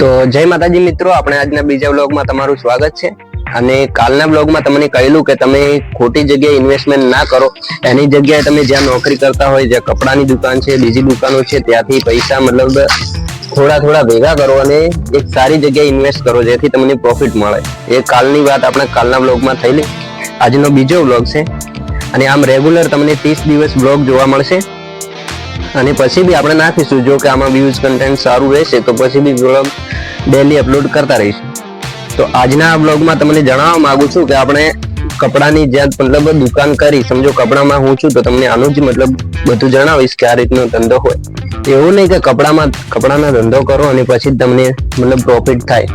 તો જય માતાજી મિત્રો, આપણે આજના બીજા વ્લોગમાં તમારું સ્વાગત છે। અને કાલના વ્લોગમાં તમને કહેલું કે તમે ખોટી જગ્યાએ ઇન્વેસ્ટમેન્ટ ના કરો, એની જગ્યાએ તમે જ્યાં નોકરી કરતા હોય, જ્યાં કપડાની દુકાન છે, બીજી દુકાનો છે, ત્યાંથી પૈસા મતલબ થોડા થોડા ભેગા કરો અને એક સારી જગ્યાએ ઇન્વેસ્ટ કરો, જેથી તમને પ્રોફિટ મળે। એ કાલની વાત આપણે કાલના વ્લોગમાં થયેલી। આજનો બીજો વ્લોગ છે અને આમ રેગ્યુલર તમને 30 દિવસ વ્લોગ જોવા મળશે અને પછી બી આપણે નાખીશું, જો કે આમાં વ્યૂઝ કન્ટેન્ટ સારું રહેશે તો પછી બી વ્લોગ ડેલી અપલોડ કરતા રહીશું। તો આજના આ વ્લોગમાં તમને જણાવવા માંગુ છું કે આપણે કપડાની જ્યાં મતલબ દુકાન કરી, સમજો કપડામાં હું છું તો તમને આનું જ મતલબ બધું જણાવીશ કે આ રીતનો ધંધો હોય। એવું નહીં કે કપડાના ધંધો કરો અને પછી જ તમને મતલબ પ્રોફિટ થાય।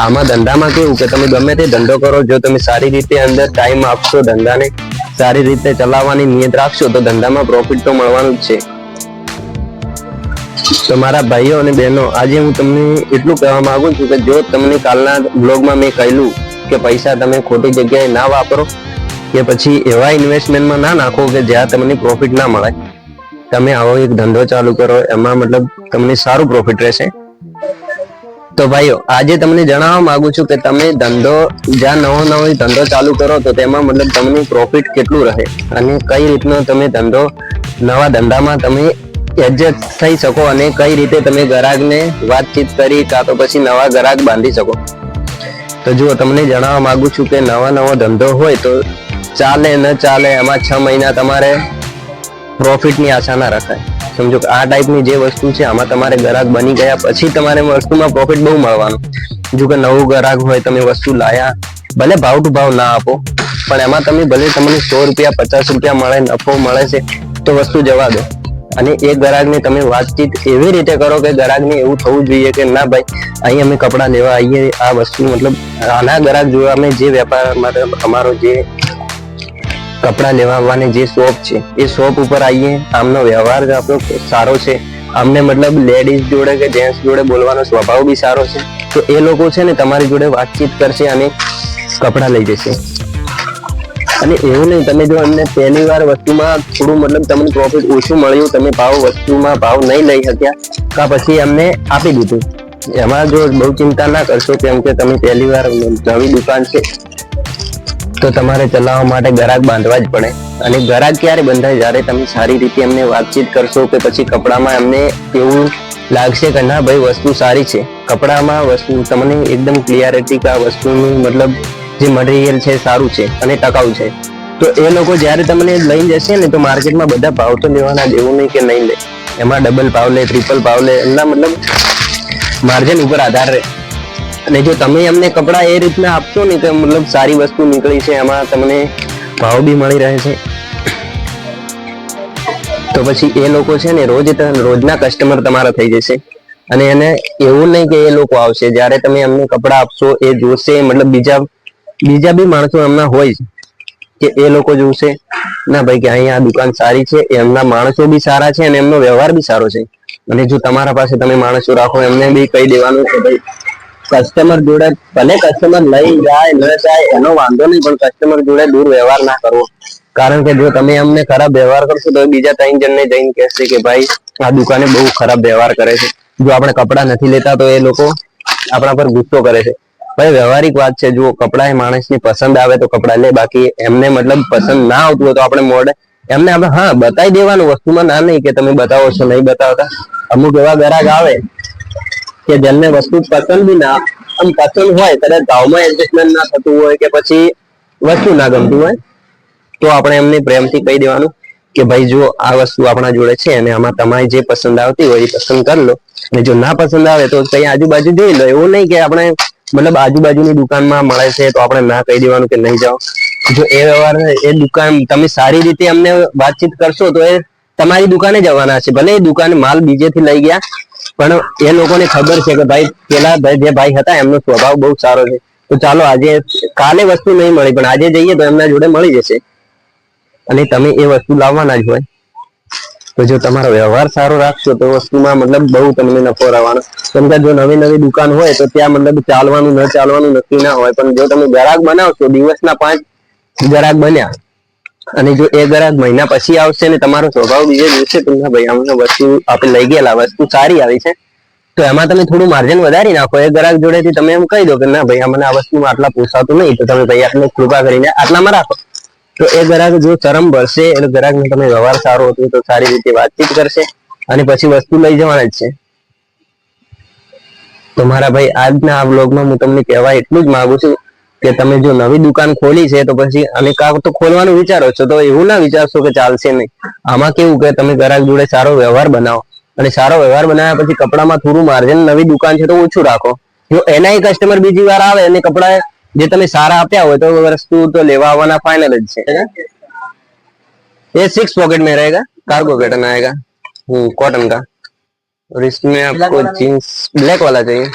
આમાં ધંધામાં કેવું કે તમે ગમે તે ધંધો કરો, જો તમે સારી રીતે અંદર ટાઈમ આપશો, ધંધાને સારી રીતે ચલાવવાની નિયત રાખશો તો ધંધામાં પ્રોફિટ તો મળવાનું જ છે। તો મારા ભાઈઓ અને બહેનો, આજે હું તમને એટલું કહેવા માંગુ છું કે જો તમને કાલના બ્લોગમાં મેં કહેલું કે પૈસા તમે ખોટી જગ્યાએ ના વાપરો કે પછી એવા ઇન્વેસ્ટમેન્ટમાં ના નાખો કે જ્યાં તમને પ્રોફિટ ના મળે, તમે આવો એક ધંધો ચાલુ કરો, એમાં મતલબ તમને સારું પ્રોફિટ રહેશે। તો ભાઈઓ, આજે તમને જણાવવા માંગુ છું કે તમે ધંધો જ્યાં નવો ધંધો ચાલુ કરો તો તેમાં મતલબ તમને પ્રોફિટ કેટલું રહે અને કઈ રીતનો તમે ધંધો નવા ધંધામાં તમે એડજસ્ટ થઈ શકો અને કઈ રીતે તમે ગ્રાહકને વાતચીત કરી કાં તો પછી નવા ગ્રાહક બાંધી શકો। તો જો તમને જણાવવા માંગુ છું કે નવો ધંધો હોય તો ચાલે ન ચાલે, એમાં 6 મહિના તમારે પ્રોફિટની આશા ના રખાય। સમજો કે આ ટાઈપની જે વસ્તુ છે, આમાં તમારે ગ્રાહક બની ગયા પછી તમારે વસ્તુમાં પ્રોફિટ બહુ મળવાનું। જો કે નવું ગ્રાહક હોય, તમે વસ્તુ લાયા, ભલે ભાવ ટુ ભાવ ના આપો, પણ એમાં તમે ભલે તમને 100 રૂપિયા 50 રૂપિયા મળે, નફો મળે છે તો વસ્તુ જવા દો અને એ ગ્રાહકને તમે વાતચીત એવી રીતે કરો કે ગ્રાહકને એવું થવું જોઈએ કે ના ભાઈ, અહીં અમે કપડાં લેવા આવીએ, આ વસ્તુ મતલબ આના ગ્રાહક જોવા અમે જે વેપાર માટે અમારો જે કપડાં લેવા આવવાની જે શોપ છે એ શોપ ઉપર આવીએ, આમનો વ્યવહાર આપણો સારો છે, અમને મતલબ લેડીઝ જોડે કે જેન્ટ્સ જોડે બોલવાનો સ્વભાવ બી સારો છે, તો એ લોકો છે ને તમારી જોડે વાતચીત કરશે અને કપડાં લઈ જશે। અને એવું નહીં, તમે જો અમને પહેલી વાર વસ્તુમાં થોડું મતલબ તમને પ્રોફિટ ઓછું મળ્યું, તમે વસ્તુમાં ભાવ નહીં લઈ શક્યા કા પછી અમને આપી દીધું, એમાં જો બહુ ચિંતા ના કરશો, કેમ કે તમે પહેલી વાર નવી દુકાન છે તો તમારે ચલાવવા માટે ગ્રાહક બાંધવા જ પડે। અને ગ્રાહક ક્યારે બંધાય? જ્યારે તમે સારી રીતે એમને વાતચીત કરશો કે પછી કપડામાં એમને એવું લાગશે કે ના ભાઈ વસ્તુ સારી છે, કપડામાં વસ્તુ તમને એકદમ ક્લિયરિટી કે આ વસ્તુનું મતલબ જે મટીરિયલ છે સારું છે અને ટકાઉ છે, તો એ લોકો જ્યારે તમને લઈને જશે ને તો માર્કેટમાં બધા ભાવ તો લેવાના જ, એવું નહીં કે નહીં લે, એમાં ડબલ ભાવ લે, ટ્રિપલ ભાવ લે, એમના મતલબ માર્જિન ઉપર આધાર રહે। અને જો તમે એમને કપડા એ રીતના આપશો ને તો મતલબ સારી વસ્તુ નીકળી છે, એમાં તમને ભાવ બી મળી રહે છે, તો પછી એ લોકો છે ને રોજના કસ્ટમર તમારા થઈ જશે। અને એને એવું નહીં કે એ લોકો આવશે, જ્યારે તમે એમને કપડા આપશો એ જોશે, મતલબ બીજા બી માણસો એમના હોય કે એ લોકો જોશે ના ભાઈ કે અહીંયા દુકાન સારી છે, એમના માણસો બી સારા છે અને એમનો વ્યવહાર બી સારો છે। અને જો તમારા પાસે તમે માણસો રાખો, એમને બી કહી દેવાનું કે ભાઈ કસ્ટમર જોડે ભલે કસ્ટમર લઈ જાય ન જાય એનો વાંધો નહીં, પણ કસ્ટમર જોડે દુર્વ્યવહાર ના કરવો, કારણ કે જો તમે એમને ખરાબ વ્યવહાર કરશો તો બીજા 3 જણને જઈને કહેશે કે ભાઈ આ દુકાને બહુ ખરાબ વ્યવહાર કરે છે। જો આપણે કપડા નથી લેતા તો એ લોકો આપણા પર ગુસ્સો કરે છે। ભાઈ વ્યવહારિક વાત છે, જો કપડા એ માણસને પસંદ આવે તો કપડા લે, બાકી એમને મતલબ પસંદ ના આવતું હોય તો આપણે એમને આપણે હા બતાવી દેવાનું, વસ્તુમાં ના નહીં કે તમે બતાવો છો નહીં બતાવતા। અમુક એવા ગ્રાહક આવે કે જેમને વસ્તુ પસંદ બી ના, આમ પસંદ હોય કદાચ ભાવમાં એડજસ્ટમેન્ટ ના થતું હોય કે પછી વસ્તુ ના ગમતી હોય તો આપણે એમને પ્રેમથી કહી દેવાનું કે ભાઈ જો આ વસ્તુ આપણા જોડે છે અને આમાં તમારી જે પસંદ આવતી હોય એ પસંદ કરી લો, અને જો ના પસંદ આવે તો કઈ આજુબાજુ જોઈ લો। એવું નહીં કે આપણે મતલબ આજુબાજુની દુકાનમાં મળે છે તો આપણે ના કહી દેવાનું કે નહીં જાઓ। જો એ વ્યવહાર એ દુકાન તમે સારી રીતે અમને વાતચીત કરશો તો એ તમારી દુકાને જવાના છે, ભલે એ દુકાને માલ બીજેથી લઈ ગયા પણ એ લોકોને ખબર છે કે ભાઈ પેલા જે ભાઈ હતા એમનો સ્વભાવ બહુ સારો છે, તો ચાલો કાલે વસ્તુ નહીં મળી પણ આજે જઈએ તો એમના જોડે મળી જશે। અને તમે એ વસ્તુ લાવવાના જ હોય, તો જો તમારો વ્યવહાર સારો રાખશો તો વસ્તુમાં મતલબ બહુ તમને નફો રહેવાનો। કેમ કે જો નવી દુકાન હોય તો ત્યાં મતલબ ચાલવાનું ન ચાલવાનું નક્કી ના હોય, પણ જો તમે ગ્રાહક બનાવશો, દિવસના 5 ગ્રાહક બન્યા અને જો એ ગ્રાહક મહિના પછી આવશે ને તમારો સ્વભાવ બીજે દિવસે તો ના ભાઈ અમને વસ્તુ આપણે લઈ ગયેલા, વસ્તુ સારી આવી છે તો એમાં તમે થોડું માર્જિન વધારી નાખો. એ ગ્રાહક જોડેથી તમે એમ કહી દો કે ના ભાઈ મને આ વસ્તુમાં આટલા પોસાતું નહીં, તો તમે ભાઈ આટલે કૃપા કરીને આટલામાં રાખો. તો એ ગ્રાહક જો શરમ ભરશે એટલે ગ્રાહકને તમે વ્યવહાર સારો હતો તો સારી રીતે વાતચીત કરશે અને પછી વસ્તુ લઈ જવાના જ છે. તો મારા ભાઈ આજના આ બ્લોગમાં હું તમને કહેવા એટલું જ માંગુ છું કે તમે જો નવી દુકાન ખોલી છે તો પછી અને કાં તો ખોલવાનું વિચારો છો તો એવું ના વિચારશો કે ચાલશે નહીં. આમાં કેવું કે તમે ગ્રાહક જોડે સારો વ્યવહાર બનાવો અને સારો વ્યવહાર બનાવ્યા પછી કપડામાં થોડું માર્જિન, નવી દુકાન છે તો ઓછું રાખો. જો એનાય કસ્ટમર બીજી વાર આવે અને કપડા જે તમે સારા આપ્યા હોય તો વસ્તુ તો લેવા આવવાના ફાइनल જ છે. ये 6 पॉकेट में रहेगा, कार्गो पैटर्न आएगा, कॉटन का. और इसमें आपको जीन्स ब्लैक वाला चाहिए.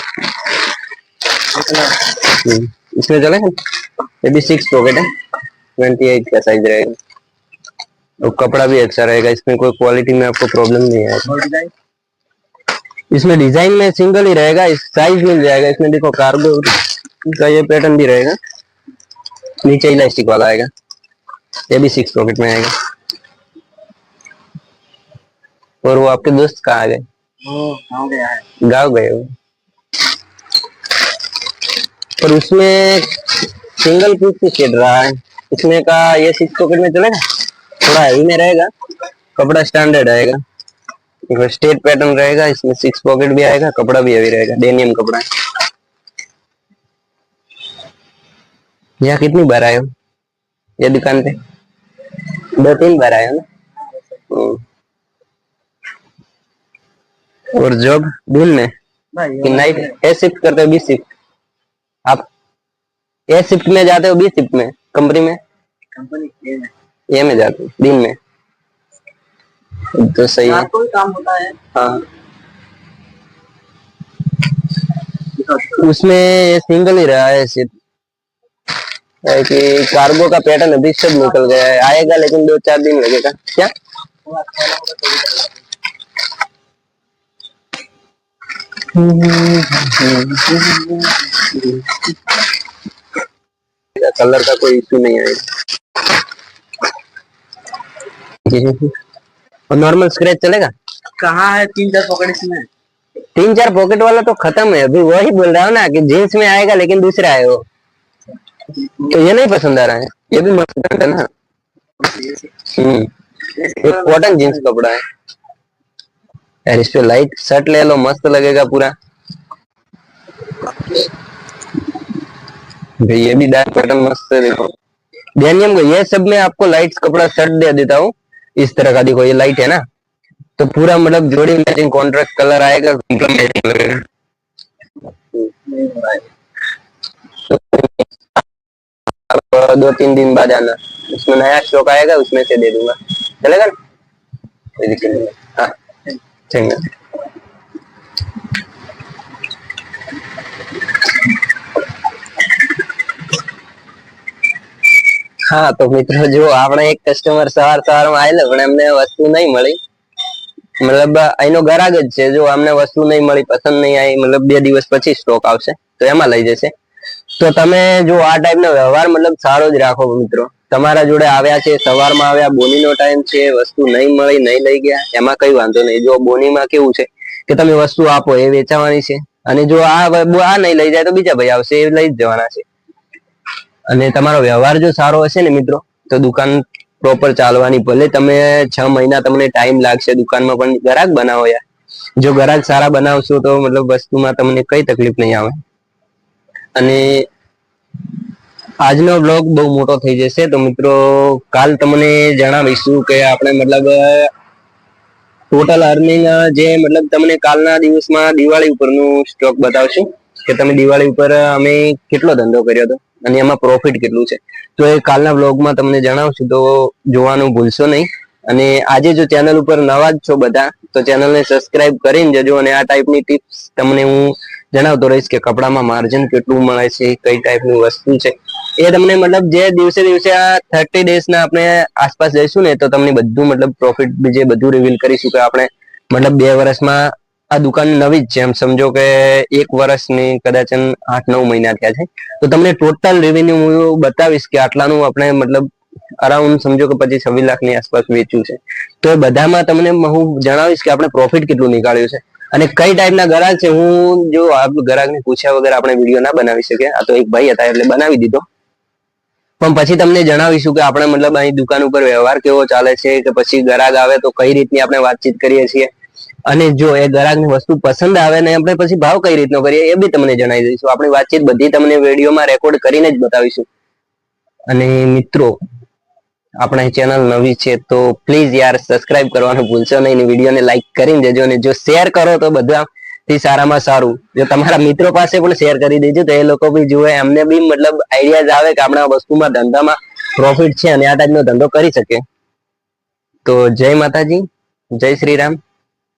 इसमें चलेगा. ये भी 6 पॉकेट है, 28 का साइज रहेगा और कपड़ा भी अच्छा रहेगा. इसमें कोई क्वालिटी में आपको प्रॉब्लम नहीं आएगा. इसमें डिजाइन में सिंगल ही रहेगा, साइज मिल जाएगा. इसमें देखो कार्गो का ये पैटर्न भी रहेगा, नीचे इलास्टिक वाला आएगा. ये भी 6 पॉकेट में आएगा. और वो आपके दोस्त कहाँ गए? गाँव गया है. गाँव गए हो. और उसमें सिंगल पीस की सेट रहा है. इसमें का ये 6 पॉकेट में चलेगा, थोड़ा हैवी में रहेगा, कपड़ा स्टैंडर्ड आएगा, स्टेट पैटर्न रहेगा. इसमें 6 पॉकेट भी आएगा, कपड़ा भी हैवी रहेगा, डेनियम कपड़ा है. यहाँ कितनी बार आए हो ये दुकान पे? 2-3 बार आए हो ना. और जॉब दिन में कि नाइट? ए शिफ्ट करते हो, बी शिफ्ट? आप ए शिफ्ट में जाते हो, बी शिफ्ट में? कंपनी में? कंपनी ए में जाते हो दिन में. तो सही है. कोई काम होता है. हाँ, उसमें ये सिंगल ही रहा है सिर्फ कि कार्गो का पैटर्न अभी सब निकल गया है. आएगा लेकिन 2-4 दिन लगेगा. क्या कलर का कोई इशू नहीं आएगा. और नॉर्मल स्क्रैच चलेगा. कहाँ है 3-4 पॉकेट इसमें? 3-4 पॉकेट वाला तो खत्म है. अभी वही बोल रहा हूँ ना कि जीन्स में आएगा लेकिन दूसरा है वो. तो ये नहीं पसंद आ रहा है. ये भी मस्त है ना. ये कॉटन जीन्स कपड़ा है यार. इस पे लाइट शर्ट ले लो, मस्त लगेगा पूरा. भाई ये भी डार्क पैटर्न मस्त है. देखो डेनियम को ये सब में आपको लाइट कपड़ा शर्ट दे देता हूँ इस तरह का. देखो ये लाइट है ना, तो पूरा मतलब जोड़ी मैचिंग कॉन्ट्रास्ट कलर आएगा, मैचिंग लगेगा. तो 2-3 दिन बाद आना, उसमें नया स्टॉक आएगा, उसमें से दे दूंगा. चलेगा ना, कोई दिक्कत नहीं. हाँ चलेगा. હા તો મિત્રો જો આપણે એક કસ્ટમર સવારમાં આવેલો પણ એમને વસ્તુ નહીં મળી. મતલબ અહીંનો ગ્રાહક જ છે. જો અમને વસ્તુ નહીં મળી, પસંદ નહીં આવી, મતલબ 2 દિવસ પછી સ્ટોક આવશે તો એમાં લઈ જશે. તો તમે જો આ ટાઈપનો વ્યવહાર મતલબ સારો જ રાખો મિત્રો. તમારા જોડે આવ્યા છે, સવારમાં આવ્યા, બોનીનો ટાઈમ છે, વસ્તુ નહીં મળી, નહીં લઈ ગયા, એમાં કઈ વાંધો નહીં. જો બોનીમાં કેવું છે કે તમે વસ્તુ આપો એ વેચાવાની છે અને જો આ નહીં લઈ જાય તો બીજા ભાઈ આવશે એ લઈ જ જવાના છે. અને તમારો વ્યવહાર જો સારો હશે ને મિત્રો તો દુકાન પ્રોપર ચાલવાની. ભલે તમે 6 મહિના તમને ટાઈમ લાગશે દુકાનમાં, પણ ગ્રાહક બનાવો યાર. જો ગ્રાહક સારા બનાવશો તો મતલબ વસ્તુમાં તમને કઈ તકલીફ નહીં આવે. અને આજનો બ્લોગ બહુ મોટો થઈ જશે તો મિત્રો કાલ તમને જણાવીશું કે આપણે મતલબ ટોટલ અર્નિંગ જે મતલબ તમને કાલના દિવસમાં દિવાળી ઉપરનું સ્ટોક બતાવશું કે તમે દિવાળી ઉપર અમે કેટલો ધંધો કર્યો હતો અને એમાં પ્રોફિટ કેટલું છે. તો એ કાલના બ્લોગમાં તમને જણાવશું, તો જોવાનું ભૂલશો નહીં. અને આજે જો ચેનલ ઉપર નવા જ છો બધા તો ચેનલને સબસ્ક્રાઇબ કરીને જજો. અને આ ટાઈપની ટિપ્સ તમને હું જણાવતો રહીશ કે કપડામાં માર્જિન કેટલું મળે છે, કઈ ટાઈપની વસ્તુ છે એ તમને મતલબ જે દિવસે દિવસે આ 30 ડેઝના આપણે આસપાસ જઈશું ને તો તમને બધું મતલબ પ્રોફિટ બીજે બધું રિવીલ કરીશું કે આપણે મતલબ 2 વર્ષમાં આ દુકાન નવી જ છે એમ સમજો કે 1 વર્ષની કદાચ 8-9 મહિના થયા છે તો તમને ટોટલ રેવન્યુ હું બતાવીશ કે આટલાનું આપણે મતલબ અરાઉન્ડ સમજો કે 25-26 લાખની આસપાસ વેચ્યું છે. તો એ બધામાં તમને હું જણાવીશ કે આપણે પ્રોફિટ કેટલું નીકાળ્યું છે અને કઈ ટાઈપના ગ્રાહક છે હું જો ગ્રાહકને પૂછ્યા વગર આપણે વિડીયો ના બનાવી શકે. આ તો એક ભાઈ હતા એટલે બનાવી દીધો, પણ પછી તમને જણાવીશું કે આપણે મતલબ અહીં દુકાન ઉપર વ્યવહાર કેવો ચાલે છે, કે પછી ગ્રાહક આવે તો કઈ રીતની આપણે વાતચીત કરીએ છીએ, અને જો એ ગ્રાહકની વસ્તુ પસંદ આવે ને આપણે પછી ભાવ કઈ રીતનો કરીએ એ બી તમને જણાવી દઈશું. આપણી વાતચીત બધી તમને વિડીયોમાં રેકોર્ડ કરીને જ બતાવીશું. અને મિત્રો આપણા ચેનલ નવી છે તો પ્લીઝ યાર સબસ્ક્રાઇબ કરવાનું ભૂલશો નહીં, વિડીયોને લાઈક કરીને દેજો, અને જો શેર કરો તો બધાથી સારામાં સારું. જો તમારા મિત્રો પાસે પણ શેર કરી દેજો તો એ લોકો બી જુએ, એમને બી મતલબ આઈડિયાઝ આવે કે આપણા વસ્તુમાં ધંધામાં પ્રોફિટ છે અને આ ટાઈપનો ધંધો કરી શકે. તો જય માતાજી, જય શ્રી રામ.